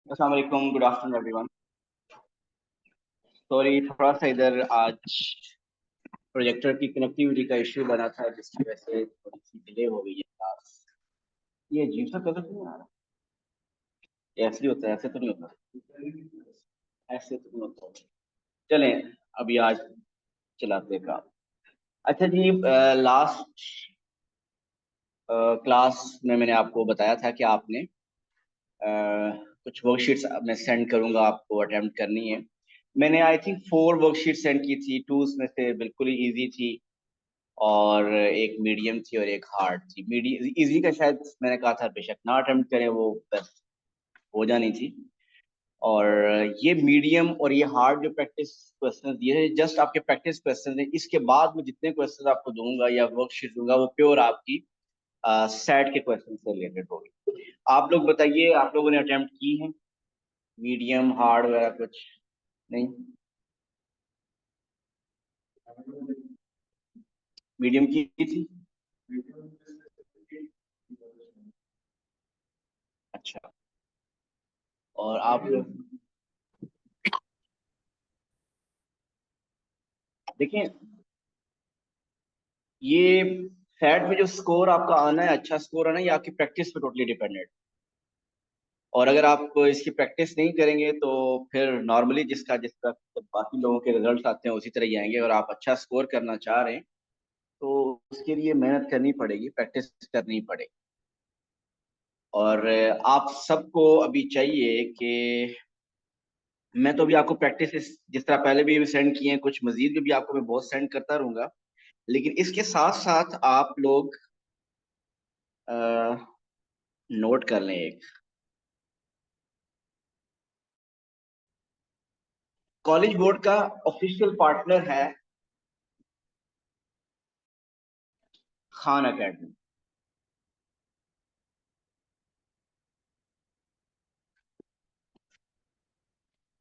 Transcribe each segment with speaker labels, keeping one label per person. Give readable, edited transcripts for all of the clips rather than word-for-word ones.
Speaker 1: अस्सलाम वालेकुम, good afternoon everyone. Sorry, थोड़ा सा इधर आज प्रोजेक्टर की कनेक्टिविटी का इश्यू बना था जिसकी वजह से थोड़ी सी डिले हो गई है क्लास। ये अजीब सा कलर क्यों आ रहा है? ये ऐसे ही होता है? ऐसे तो नहीं होता। ऐसे तो नहीं होता। चलें, अभी आज चलाते हैं काम। अच्छा जी, लास्ट क्लास में मैंने आपको बताया था कि आपने कुछ वर्कशीट्स मैं सेंड करूंगा, आपको अटेम्प्ट करनी है। मैंने आई थिंक 4 वर्कशीट सेंड की थी। 2 उसमें से बिल्कुल ही ईजी थी और एक मीडियम थी और एक हार्ड थी। मीडियम इजी का शायद मैंने कहा था बेशक ना अटेम्प्ट करें, वो बस हो जानी थी। और ये मीडियम और ये हार्ड जो प्रैक्टिस क्वेश्चन दिए हैं, जस्ट आपके प्रैक्टिस क्वेश्चन है। इसके बाद में जितने क्वेश्चन आपको दूंगा या वर्कशीट दूंगा वो प्योर आपकी सेट के क्वेश्चन से रिलेटेड होगी। आप लोग बताइए, आप लोगों ने अटेम्प्ट की है मीडियम हार्ड वगैरह कुछ? नहीं, मीडियम की थी। अच्छा, और आप लोग देखें, ये फैट में जो स्कोर आपका आना है, अच्छा स्कोर आना है, ये आपकी प्रैक्टिस पे टोटली डिपेंडेंट। और अगर आप इसकी प्रैक्टिस नहीं करेंगे तो फिर नॉर्मली जिसका जिसका बाकी लोगों के रिजल्ट्स आते हैं उसी तरह ही आएंगे। अगर आप अच्छा स्कोर करना चाह रहे हैं तो उसके लिए मेहनत करनी पड़ेगी, प्रैक्टिस करनी पड़ेगी। और आप सबको अभी चाहिए कि मैं तो अभी आपको प्रैक्टिस जिस तरह पहले भी सेंड किए हैं, कुछ मजीद भी आपको मैं बहुत सेंड करता रहूंगा। लेकिन इसके साथ साथ आप लोग नोट कर लें एक। कॉलेज बोर्ड का ऑफिशियल पार्टनर है खान अकेडमी।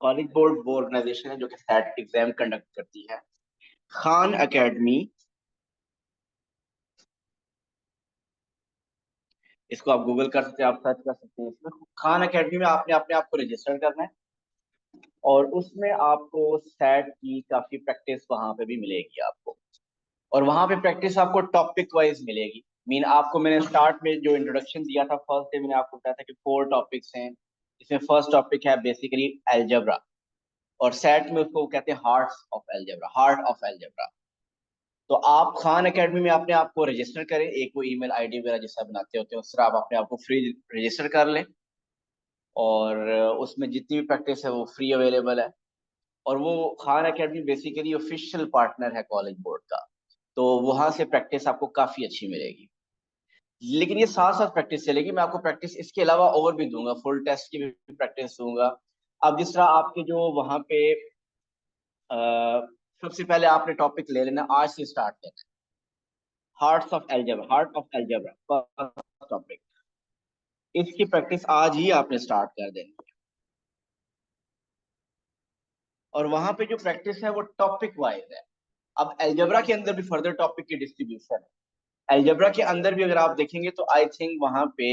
Speaker 1: कॉलेज बोर्ड वो ऑर्गेनाइजेशन है जो कि सेट एग्जाम कंडक्ट करती है। खान अकेडमी, इसको आप गूगल कर सकते हैं, आप सर्च कर सकते हैं। इसमें खान अकेडमी में आपने अपने आप को रजिस्टर करना है और उसमें आपको सेट की काफी प्रैक्टिस वहां पे भी मिलेगी आपको। और वहां पे प्रैक्टिस आपको टॉपिक वाइज मिलेगी। मीन आपको मैंने स्टार्ट में जो इंट्रोडक्शन दिया था फर्स्ट डे, मैंने आपको बताया था कि 4 टॉपिक्स हैं। इसमें फर्स्ट टॉपिक है बेसिकली एल्जेब्रा, और सेट में उसको कहते हैं hearts of algebra, heart of algebra. तो आप खान एकेडमी में अपने आप को रजिस्टर करें, एक वो ईमेल आईडी वगैरह जिससे बनाते होते हैं उस तरह आप अपने आप को फ्री रजिस्टर कर लें। और उसमें जितनी भी प्रैक्टिस है वो फ्री अवेलेबल है। और वो Khan academy basically official partner है कॉलेज बोर्ड का। तो वहां से प्रैक्टिस आपको काफी अच्छी मिलेगी। लेकिन ये साथ साथ प्रैक्टिस चलेगी, मैं आपको प्रैक्टिस इसके अलावा और भी दूंगा, फुल टेस्ट की भी प्रैक्टिस दूंगा। अब जिस तरह आपके जो वहां पे अ, सबसे पहले आपने टॉपिक ले लेना, आज से स्टार्ट लेना, hearts of algebra, heart of algebra first topic. इसकी प्रैक्टिस आज ही आपने स्टार्ट कर देनी है। और वहां पे जो प्रैक्टिस है वो टॉपिक वाइज है। अब एल्जेब्रा के अंदर भी फर्दर टॉपिक की डिस्ट्रीब्यूशन है। एल्जेब्रा के अंदर भी अगर आप देखेंगे तो आई थिंक वहां पे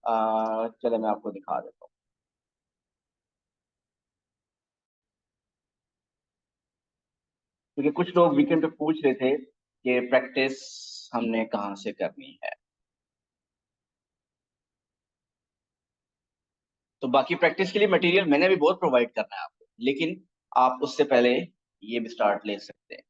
Speaker 1: चलो मैं आपको दिखा देता हूँ। क्योंकि कुछ लोग वीकेंड पे पूछ रहे थे कि प्रैक्टिस हमने कहाँ से करनी है। तो बाकी प्रैक्टिस के लिए मटेरियल मैंने भी बहुत प्रोवाइड करना है आपको, लेकिन आप उससे पहले ये भी स्टार्ट ले सकते हैं।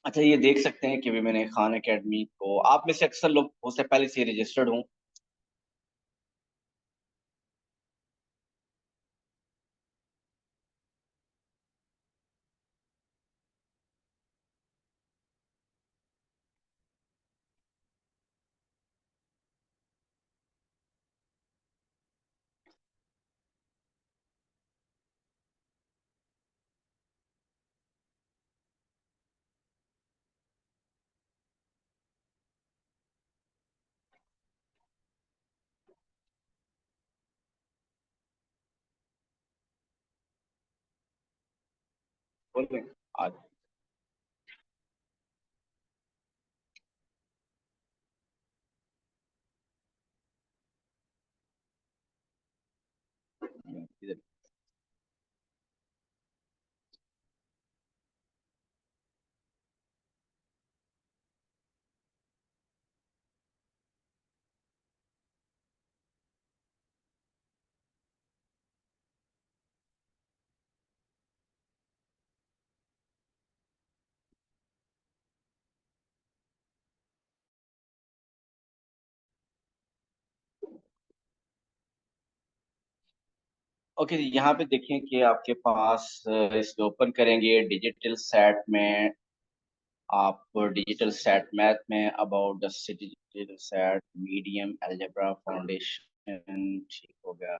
Speaker 1: अच्छा, ये देख सकते हैं कि भी मैंने खान एकेडमी को, आप में से अक्सर लोग हो सकता है पहले से रजिस्टर्ड हों। बोल रहे हैं आज। इधर। ओके जी, यहाँ पे देखें कि आपके पास इसको ओपन करेंगे डिजिटल सेट में। आप डिजिटल सेट मैथ में about the city, digital set medium algebra foundation, ठीक हो गया।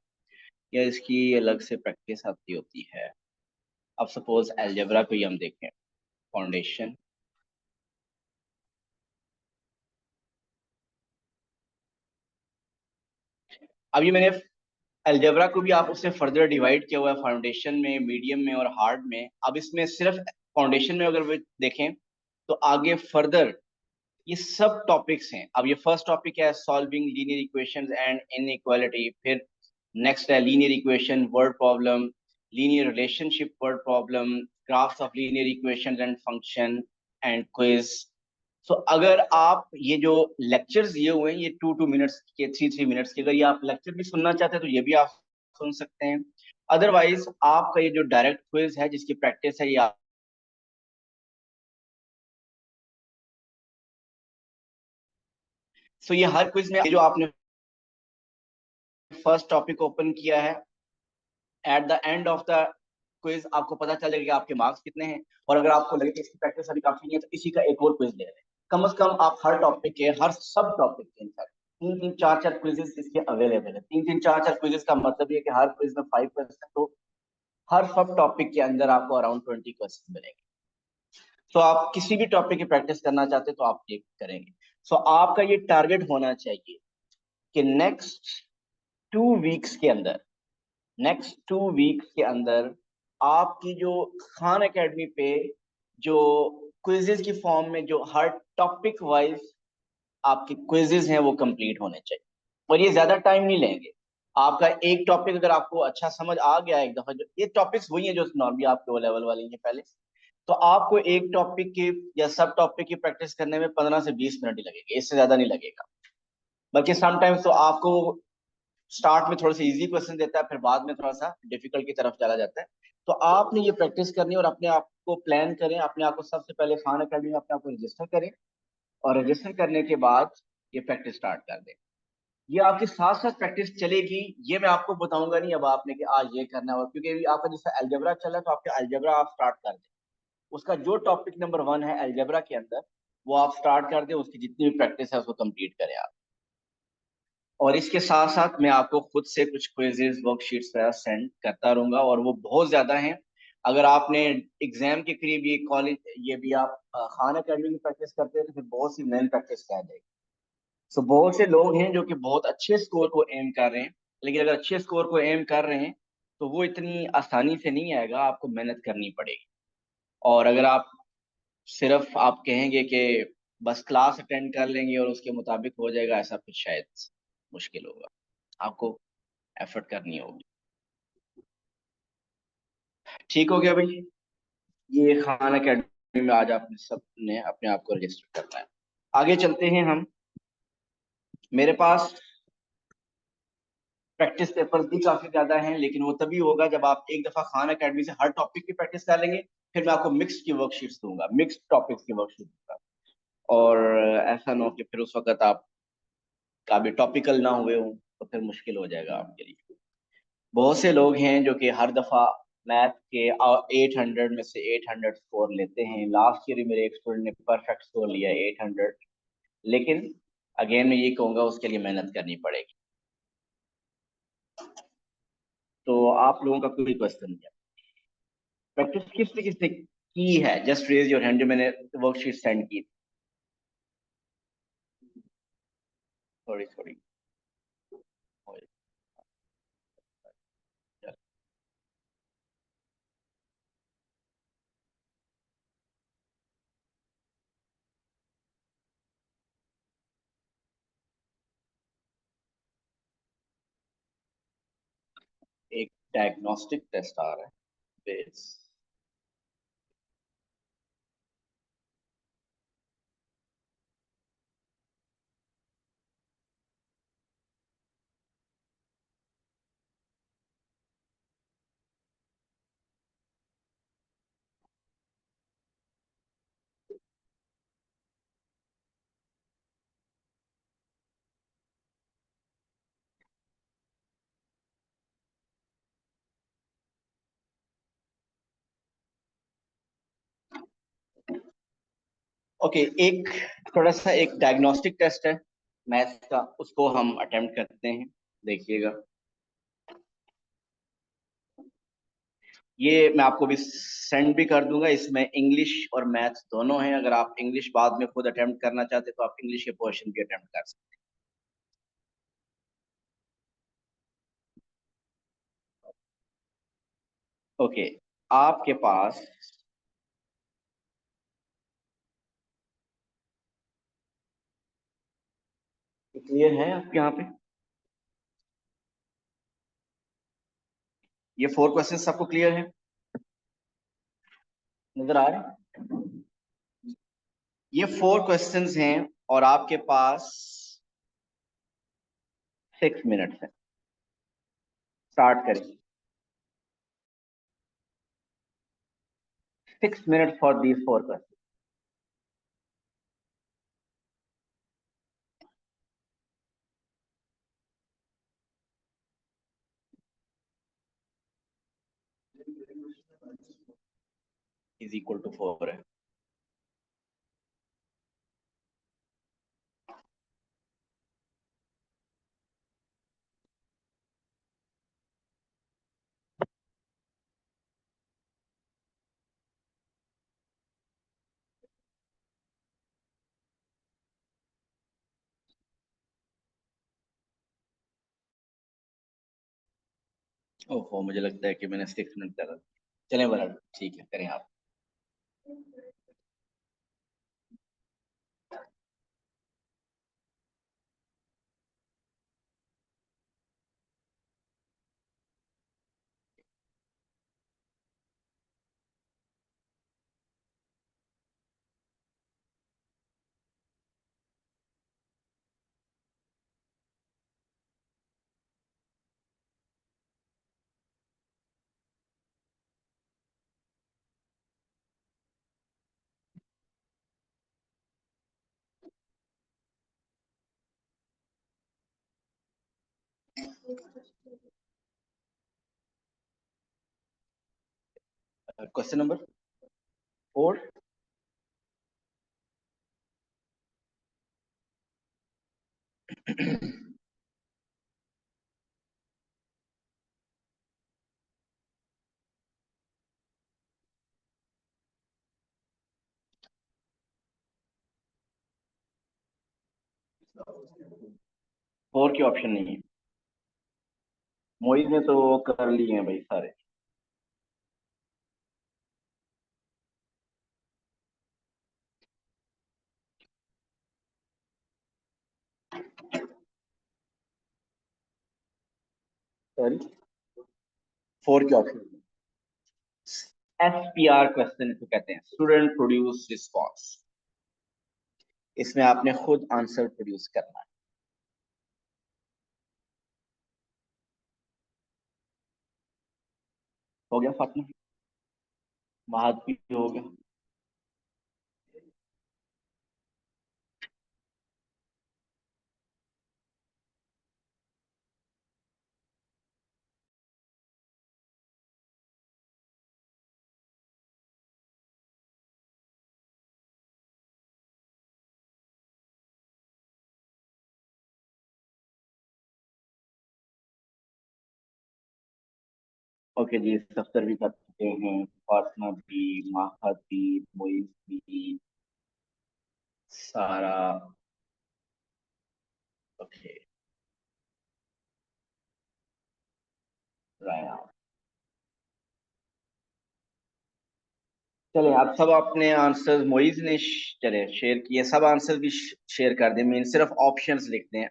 Speaker 1: या इसकी अलग से प्रैक्टिस आती होती है। अब सपोज अलजेब्रा को ही हम देखें, फाउंडेशन। अब ये मैंने अलजेब्रा को भी आप उससे फर्दर डिवाइड किया हुआ है, फाउंडेशन में, मीडियम में और हार्ड में। अब इसमें सिर्फ फाउंडेशन में अगर देखें तो आगे फर्दर ये सब टॉपिक्स हैं। अब ये फर्स्ट टॉपिक है solving linear equations and inequality. फिर नेक्स्ट है linear equation word problem, linear relationship word problem, graphs of linear equations and function and quiz. So अगर आप ये जो लेक्चर्स दिए हुए हैं ये 2-2 मिनट्स के, 3-3 मिनट्स के, अगर ये आप लेक्चर भी सुनना चाहते हैं तो ये भी आप सुन सकते हैं। अदरवाइज आपका ये जो डायरेक्ट क्विज है जिसकी प्रैक्टिस है ये सो ये हर क्विज में, ये जो आपने फर्स्ट टॉपिक ओपन किया है, at the end of the quiz आपको पता चल जाएगा कि आपके मार्क्स कितने हैं। और अगर आपको लगे कि इसकी प्रैक्टिस अभी काफी नहीं है तो इसी का एक और क्विज ले लें। कम से कम आप हर टॉपिक के, हर सब टॉपिक के इनफैक्ट 3-3 4-4 क्विजेस इसके अवेलेबल है। 3-3 4-4 क्विजेस का मतलब ये कि हर क्विज में 5 क्वेश्चन, तो हर सब टॉपिक के अंदर आपको अराउंड 20 क्वेश्चन मिलेंगे। तो आप किसी भी टॉपिक की प्रैक्टिस करना चाहते हैं तो आप ये करेंगे। सो आपका ये टारगेट होना चाहिए कि नेक्स्ट 2 वीक्स के अंदर आपकी जो खान एकेडमी पे जो क्विजेज की फॉर्म में जो हर टॉपिक वाइज आपके क्विजेज हैं वो कंप्लीट होने चाहिए। और ये ज्यादा टाइम नहीं लेंगे। आपका एक टॉपिक अगर आपको अच्छा समझ आ गया एक दफा, जो ये टॉपिक्स वही हैं जो नॉर्मली आपके वो लेवल वाले हैं पहले, तो आपको एक टॉपिक की या सब टॉपिक की प्रैक्टिस करने में 15 से 20 मिनट ही लगेंगे, इससे ज्यादा नहीं लगेगा। बल्कि समटाइम्स तो आपको स्टार्ट में थोड़ा सा इजी क्वेश्चन देता है, फिर बाद में थोड़ा सा डिफिकल्ट की तरफ चला जाता है। तो आपने ये प्रैक्टिस करनी है और अपने आप को प्लान करें, अपने आप को सबसे पहले खान अकेडमी में अपने आप को रजिस्टर करें। और रजिस्टर करने के बाद ये प्रैक्टिस स्टार्ट कर दें। ये आपके साथ साथ प्रैक्टिस चलेगी, ये मैं आपको बताऊंगा नहीं अब आपने कि आज ये करना है। और क्योंकि अभी आपका जैसे अलजेब्रा चल रहा है तो आपके अलजेब्रा आप स्टार्ट कर दें। उसका जो टॉपिक नंबर 1 है अलजेब्रा के अंदर वो आप स्टार्ट कर दें, उसकी जितनी भी प्रैक्टिस है उसको कंप्लीट करें आप। और इसके साथ साथ मैं आपको खुद से कुछ क्विजेज वर्कशीट्स वगैरह सेंड करता रहूंगा, और वो बहुत ज्यादा हैं। अगर आपने एग्जाम के करीब ये कॉलेज, ये भी आप खान अकेडमी की प्रैक्टिस करते हैं तो फिर बहुत सी मेन प्रैक्टिस कर देगी। सो बहुत से लोग हैं जो कि बहुत अच्छे स्कोर को एम कर रहे हैं, लेकिन अगर अच्छे स्कोर को एम कर रहे हैं तो वो इतनी आसानी से नहीं आएगा, आपको मेहनत करनी पड़ेगी। और अगर आप सिर्फ आप कहेंगे कि बस क्लास अटेंड कर लेंगे और उसके मुताबिक हो जाएगा, ऐसा कुछ शायद मुश्किल होगा। आपको एफर्ट करनी होगी। ठीक हो गया भाई। ये खान अकेडमी में आज आपने सब ने अपने आप को रजिस्टर करना है। आगे चलते हैं हम। मेरे पास प्रैक्टिस पेपर्स भी काफी ज्यादा हैं, लेकिन वो तभी होगा जब आप एक दफा खान अकेडमी से हर टॉपिक की प्रैक्टिस कर लेंगे। फिर मैं आपको मिक्स की वर्कशीट्स दूंगा, मिक्स टॉपिक्स की वर्कशीट दूंगा। और ऐसा ना हो कि फिर उस वक्त आप का भी टॉपिकल ना हुए हो तो फिर मुश्किल हो जाएगा आपके लिए। बहुत से लोग हैं जो कि हर दफा मैथ के 800 में से 800 स्कोर लेते हैं। लास्ट ईयर मेरे एक स्टूडेंट ने परफेक्ट स्कोर लिया 800। लेकिन अगेन मैं ये कहूंगा उसके लिए मेहनत करनी पड़ेगी। तो आप लोगों का कोई क्वेश्चन नहीं है? प्रैक्टिस किसने किसने की है? जस्ट रेज योर हैंड जो मैंने वर्कशीट सेंड की। Sorry sorry. एक डायग्नोस्टिक टेस्ट आ रहा है बेस। ओके, एक थोड़ा सा एक डायग्नोस्टिक टेस्ट है मैथ्स का, उसको हम अटेम्प्ट करते हैं। देखिएगा, ये मैं आपको भी सेंड भी कर दूंगा। इसमें इंग्लिश और मैथ्स दोनों हैं। अगर आप इंग्लिश बाद में खुद अटेम्प्ट करना चाहते हैं तो आप इंग्लिश के क्वेश्चन भी अटेम्प्ट कर सकते हैं। ओके, आपके पास क्लियर है आपके यहाँ पे? ये 4 क्वेश्चंस आपको क्लियर है, नजर आ रहे हैं? ये 4 क्वेश्चंस हैं और आपके पास 6 मिनट्स है। स्टार्ट करें। 6 minutes for these 4 question. Is equal to 4 है। ओहो, मुझे लगता है कि मैंने 6 मिनट कर दिया। चलें बरा, ठीक है, करें आप। Question number 4। 4 के ऑप्शन नहीं है। मोहित ने तो कर लिए हैं भाई सारे। सॉरी, 4 के ऑप्शन। SPR क्वेश्चन इसको कहते हैं, स्टूडेंट प्रोड्यूस रिस्पॉन्स। इसमें आपने खुद आंसर प्रोड्यूस करना है। हो गया फातिमा? महाद भी हो गया। ओके जी, सफ्तर भी कर चुके हैं, फातिमा भी, महाद भी, मोइज भी, सारा। ओके, राया। चले, आप सब अपने आंसर्स मोइज ने चले शेयर किए, सब आंसर भी शेयर कर दें। मैं सिर्फ ऑप्शंस लिखते हैं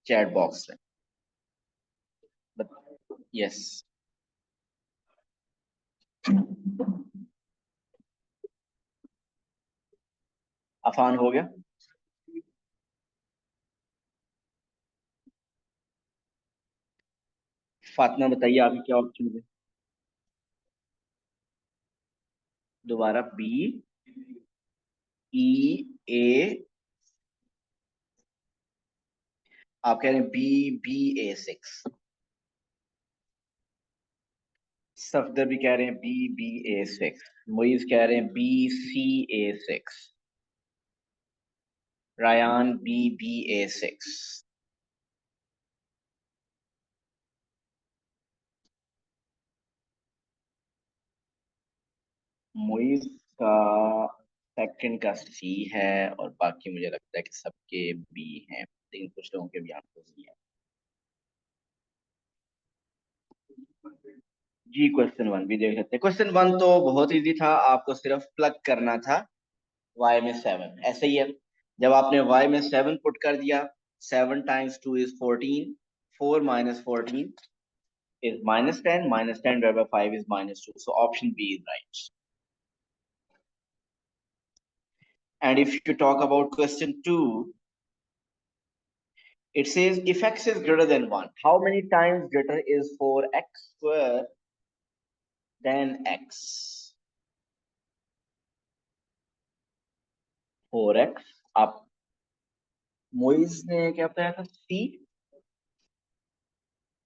Speaker 1: चैट बॉक्स में। यस। अफान हो गया। फातिमा बताइए आपकी क्या ऑप्शन है। दोबारा। बी ई ए। आप कह रहे हैं BBA6। सफदर भी कह रहे हैं BBA6। मोइज कह रहे हैं BCA6। रायान BBA6। मोइज का सेकंड का सी है, और बाकी मुझे लगता है कि सबके बी हैं, लेकिन कुछ लोगों के भी आंसर सी है। जी, क्वेश्चन वन भी देख लेते हैं। क्वेश्चन वन तो बहुत इजी था, आपको सिर्फ प्लग करना था y में 7, ऐसे ही है। जब आपने y में 7 पुट कर दिया, 7 times 2 is 14, 4 minus 14 is -10, -10 divided by 5 is -2, so option B is right. And if you talk about question 2, it says if x is greater than 1, how many times greater is 4x square than x? 4x। आप मोइज ने क्या बताया था, सी।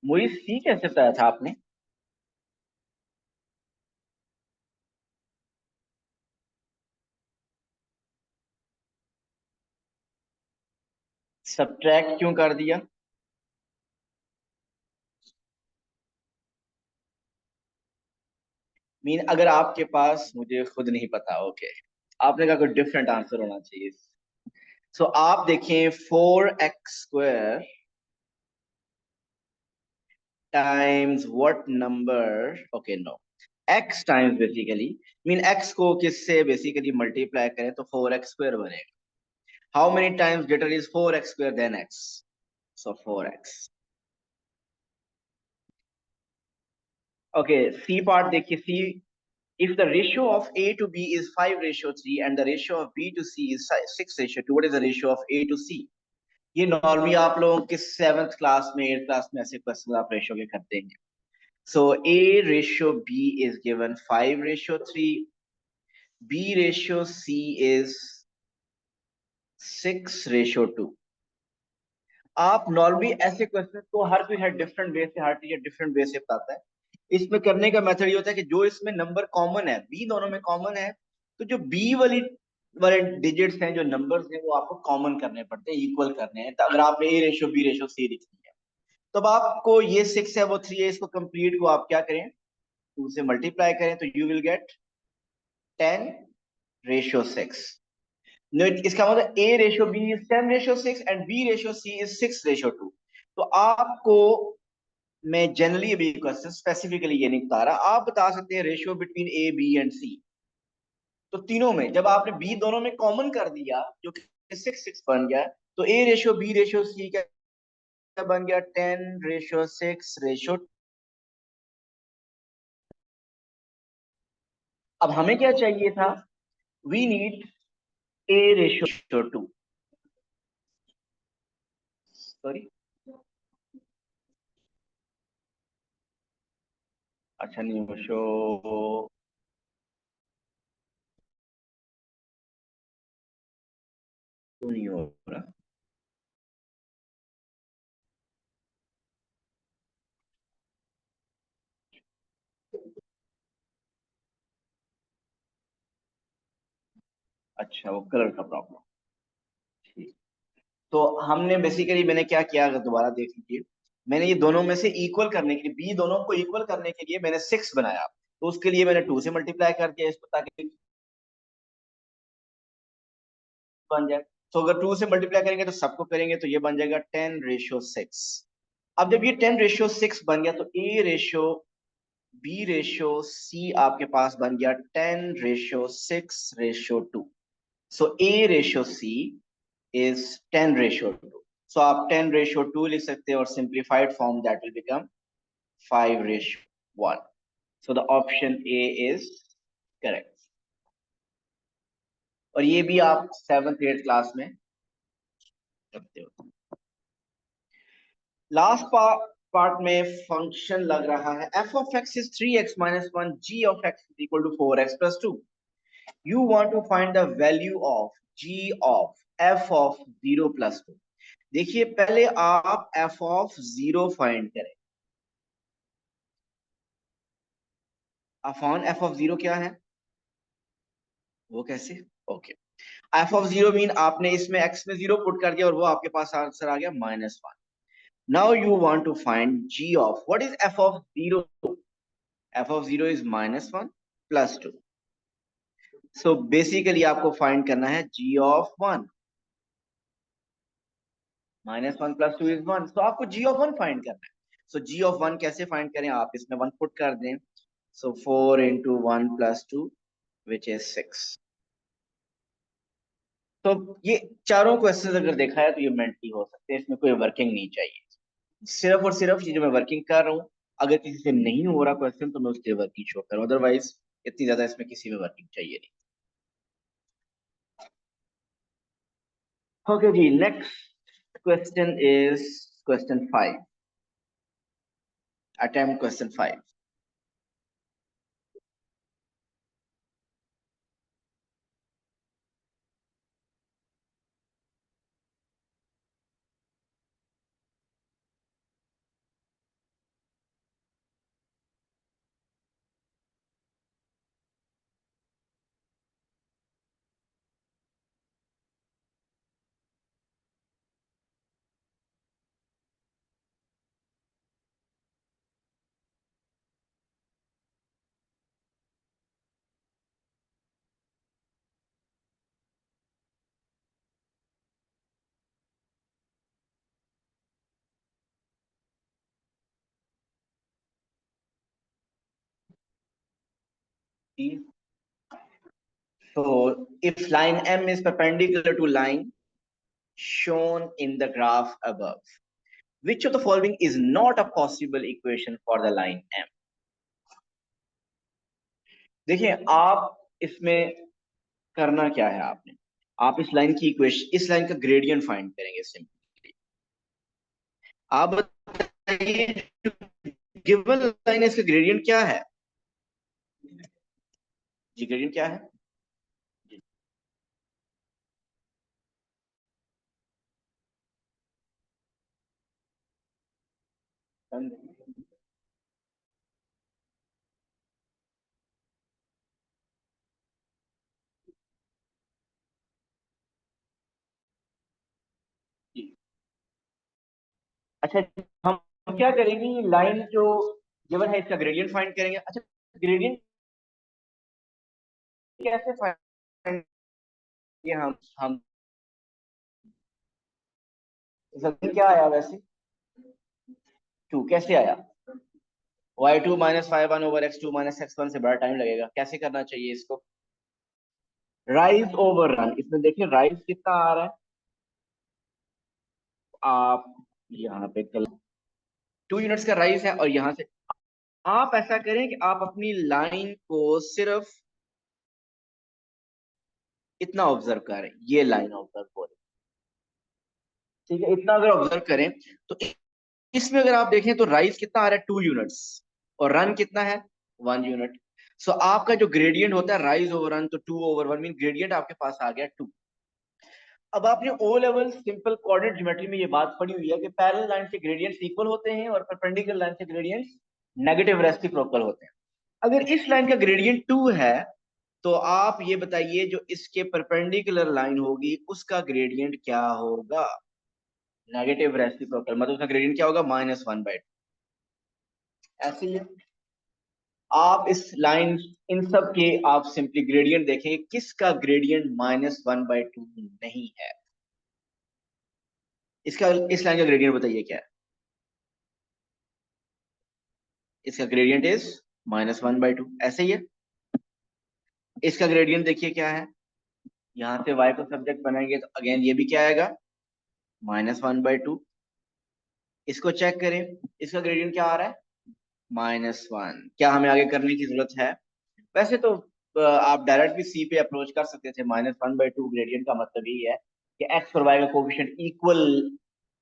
Speaker 1: मोइज सी कैसे बताया था आपने? Subtract क्यों कर दिया? मीन अगर आपके पास, मुझे खुद नहीं पता, ओके, आपने कहा कोई डिफरेंट आंसर होना चाहिए। सो आप देखें 4x² times what number, okay no, x times basically, mean x को किससे बेसिकली मल्टीप्लाई करें तो 4x² बनेगा। How many times greater is 4x² then x? So 4x। Okay, C part देखिए। C, if the ratio of A to B is 5:3 and the ratio of B to C is 6:2, what is the ratio of A to C? ये normally आप लोगों के 7th class में, 8th class में ऐसे question आप ratio के करते हैं। सो A ratio B is given 5:3, B ratio C is 6:2। आप नॉर्मली ऐसे क्वेश्चन को, हर कोई हर डिफरेंट वे से, हर टीचर डिफरेंट वे से बताता है। इसमें करने का मेथड ये होता है कि जो इसमें नंबर कॉमन है, बी दोनों में कॉमन है, तो जो बी वाले डिजिट्स हैं, जो नंबर्स हैं, वो आपको कॉमन करने पड़ते हैं, इक्वल करने हैं। तो अगर आपने A ratio B ratio C लिखनी है, तो अब आपको ये 6 है वो 3 है, इसको कंप्लीट को आप क्या करें, 2 से मल्टीप्लाई करें, तो यू विल गेट 10:6। इसका मतलब A ratio B is 10:6 and B ratio C is 6:2। तो आपको, मैं जनरली अभी क्वेश्चन स्पेसिफिकली ये नहीं बता रहा, आप बता सकते हैं ratio between A B and C. तो तीनों में जब आपने बी दोनों में कॉमन कर दिया, जो कि 6:6 बन गया, तो A ratio B ratio C क्या बन गया, 10:6। अब हमें क्या चाहिए था, वी नीड A:2। सॉरी, अच्छा नहीं हो शो, नहीं हो रहा। अच्छा, वो कलर का प्रॉब्लम। ठीक। तो हमने बेसिकली, मैंने क्या किया, अगर दोबारा देख लीजिए, मैंने ये दोनों में से इक्वल करने के लिए, बी दोनों को इक्वल करने के लिए मैंने 6 बनाया, तो उसके लिए मैंने 2 से मल्टीप्लाई कर दिया इसको, ताकि बन जाए। तो अगर 2 से मल्टीप्लाई करेंगे तो सबको करेंगे, तो ये बन जाएगा 10:6। अब जब ये 10:6 बन गया, तो A ratio B ratio C आपके पास बन गया 10:6:2। So A ratio C is 10:2। So आप 10:2 लिख सकते हैं, और simplified form that will become 5:1. So the option A is correct. और ये भी आप 7th 8th क्लास में करते हो। लास्ट पार्ट में फंक्शन लग रहा है f of x is 3x minus 1, g of x is equal to 4x plus 2. You want to find the value of g of f of 0 plus 2. देखिए पहले आप f of 0 फाइंड करें। Upon f of 0 क्या है, वो कैसे? Okay, f of 0 mean आपने इसमें x में 0 पुट कर दिया और वो आपके पास आंसर आ गया -1। Now you want to find g of, what is f of 0? f of 0 is -1 plus 2. So basically आपको फाइंड करना है g of 1। -1 plus 2 is 1. So आपको g of 1 फाइंड करना है। So g of 1 कैसे फाइंड करें, आप इसमें 1 पुट कर दें। So 4 into 1 plus 2 which is 6. तो ये चारों क्वेश्चंस अगर देखा है तो ये मेंटली हो सकते हैं, इसमें कोई वर्किंग नहीं चाहिए। सिर्फ और सिर्फ ये जो मैं वर्किंग कर रहा हूँ, अगर किसी से नहीं हो रहा क्वेश्चन तो मैं उसके वर्किंग शो करूँ, अदरवाइज इतनी ज्यादा इसमें किसी में वर्किंग चाहिए नहीं। ओके जी, next question is question 5। Attempt question 5। So if line M is perpendicular to line shown in the graph above, which of the following is not a possible equation for the line M? देखिए आप इसमें करना क्या है, आपने आप इस line की इक्वेशन, इस लाइन का ग्रेडियंट फाइंड करेंगे सिंपली। आप बताइए गिवन लाइन इसका ग्रेडियंट क्या है जी, ग्रेडियंट क्या है जी? अच्छा, हम क्या करेंगे, लाइन जो गिवन है इसका ग्रेडियंट फाइंड करेंगे। अच्छा, ग्रेडियंट कैसे फाइंड किए हम क्या आया वैसे, 2 कैसे आया, y2 minus 5 over x2 minus x1 से बड़ा टाइम लगेगा। कैसे करना चाहिए इसको, राइज ओवर रन। इसमें देखिए राइज कितना आ रहा है, आप यहाँ पे 2 यूनिट्स का राइज है, और यहाँ से आप ऐसा करें कि आप अपनी लाइन को सिर्फ इतना ऑब्जर्व करें, ये लाइन ऑब्जर्व करें, ठीक है, इतना अगर ऑब्जर्व करें तो इसमें अगर आप देखें तो राइज कितना आ रहा है, 2 यूनिट्स, और रन कितना है, 1 यूनिट। सो आपका जो ग्रेडियंट होता है राइज ओवर रन, तो 2/1 मीन ग्रेडियंट आपके पास आ गया 2। अब आपने O level simple coordinate geometry में ये बात पढ़ी हुई है कि पैरेलल लाइन के ग्रेडियंट्स इक्वल होते हैं और परपेंडिकुलर लाइन के ग्रेडियंट्स नेगेटिव रेसिप्रोकल होते हैं। अगर इस लाइन का ग्रेडियंट 2 है तो आप ये बताइए जो इसके परपेंडिकुलर लाइन होगी उसका ग्रेडियंट क्या होगा, नेगेटिव रेसिप्रोकल, मतलब उसका ग्रेडियंट क्या होगा, -1/2। ऐसे ही आप इस लाइन, इन सब के आप सिंपली ग्रेडियंट देखेंगे, किसका ग्रेडियंट -1/2 नहीं है, इसका इस लाइन का ग्रेडियंट बताइए क्या है, इसका ग्रेडियंट इज -1/2, ऐसे ही है। इसका ग्रेडियंट देखिए क्या है, यहां से y को सब्जेक्ट बनाएंगे तो अगेन ये भी क्या आएगा, -1/2। इसको चेक करें, इसका ग्रेडियंट क्या आ रहा है, -1। क्या हमें आगे करने की जरूरत है? वैसे तो आप डायरेक्ट भी सी पे अप्रोच कर सकते थे। -1/2 ग्रेडियंट का मतलब यही है कि एक्स और वाई का कोफिशिएंट इक्वल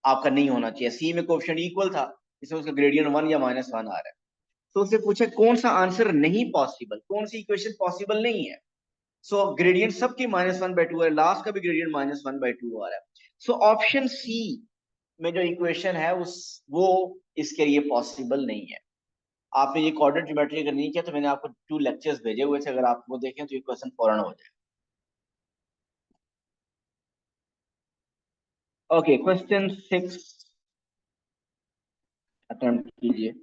Speaker 1: आपका नहीं होना चाहिए। सी में कोफिशिएंट इक्वल था, इसमें उसका ग्रेडियंट 1 या -1 आ रहा है। तो उससे पूछे कौन सा आंसर नहीं पॉसिबल, कौन सी इक्वेशन पॉसिबल नहीं है। सो ग्रेडियंट सबकी -1/2 है, लास्ट का भी ग्रेडियंट -1/2 आ रहा है। सो ऑप्शन सी में जो इक्वेशन है उस वो इसके लिए पॉसिबल नहीं है। आपने ये कोऑर्डिनेट ज्योमेट्री अगर नहीं किया तो मैंने आपको 2 लेक्चर्स भेजे हुए थे, अगर आप वो देखें तो ये क्वेश्चन फौरन हो जाए। ओके, क्वेश्चन 6 अटेम्प्ट कीजिए।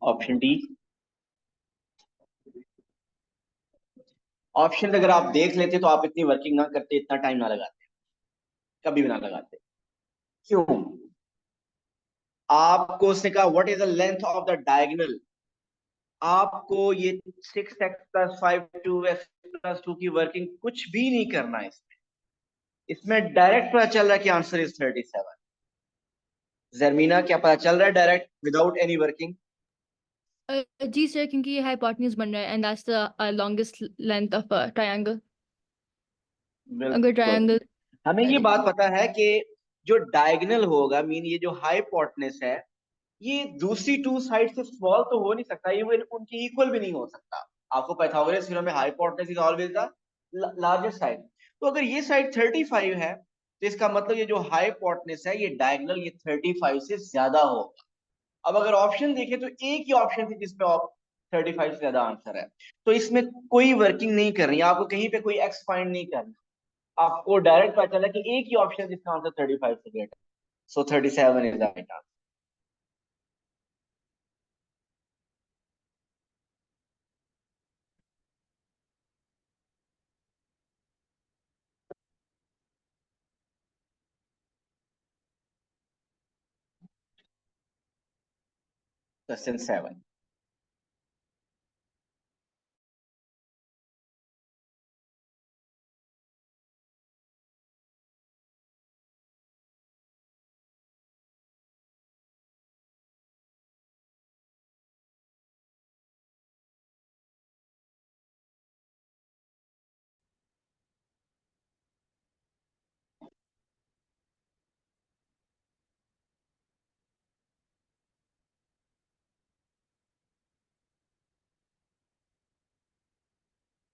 Speaker 1: Option D. ऑप्शन अगर आप देख लेते तो आप इतनी वर्किंग ना करते, इतना टाइम ना लगाते, कभी भी ना लगाते। क्यों? आपको उसने कहा what is the length of the diagonal. आपको ये 6x + 5 2x + 2 की वर्किंग कुछ भी नहीं करना है इसमें। इसमें डायरेक्ट पता चल रहा है कि आंसर इज 37। जरमीना, क्या पता चल रहा है डायरेक्ट विदाउट एनी वर्किंग?
Speaker 2: जी सर, क्योंकि ये हाइपोटेन्यूज बन रहा है and that's the longest length of a triangle. अगर
Speaker 1: बिल्कुल।
Speaker 2: ट्रायंगल
Speaker 1: हमें ये बात पता है कि जो डायगोनल होगा, मीन ये जो हाइपोटेन्यूज है, ये दूसरी टू साइड से स्मॉल तो हो नहीं सकता, ये उनकी इक्वल भी नहीं हो सकता। आपको पाइथागोरस थ्योरम में hypotenuse is always the largest side. तो अगर ये साइड 35 है तो इसका मतलब ये जो हाइपोटेन्यूज है ये डायगोनल ये 35 से ज्यादा होगा। अब अगर ऑप्शन देखें तो एक ही ऑप्शन थी जिसमें 35 से ज्यादा आंसर है। तो इसमें कोई वर्किंग नहीं करनी है, आपको कहीं पे कोई एक्स फाइंड नहीं करना। आपको डायरेक्ट पता चला कि एक ही ऑप्शन जिसका आंसर 35 से greater. So 37 is the right answer. Question 7।